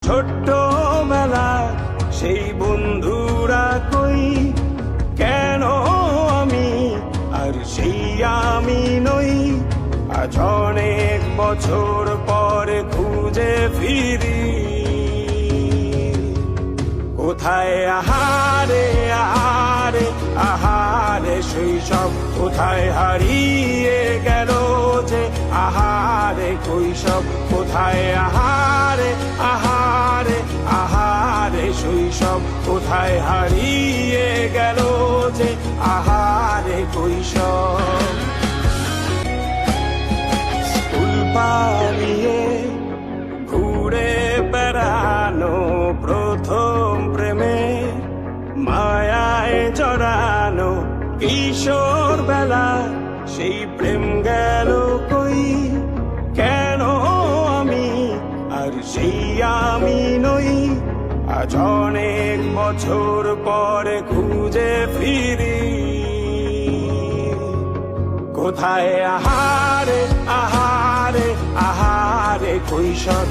ছোট্টবেলা সেই বন্ধুরা কই, কেন আমি আর সেই আমি নই। আজ অনেক বছর পরে খুঁজে ফিরি, কোথায় আহারে আহারে আহারে শৈশব, কোথায় হারিয়ে গেল যে আহারে কৈশব। কোথায় আহারে আহারে আহারে শৈশব, কোথায় হারিয়ে গেল যে আহারে কৈশব। স্কুল পালিয়ে ঘুরে বেড়ানো, প্রথম প্রেমে মায়ায় জড়ানো, কিশোর বেলা সেই প্রেম গেল কই, কেন আমি আর সেই আমি নই। আজ অনেক বছর পরে খুঁজে ফিরি, কোথায় আহারে আহারে আহারে কৈশোর।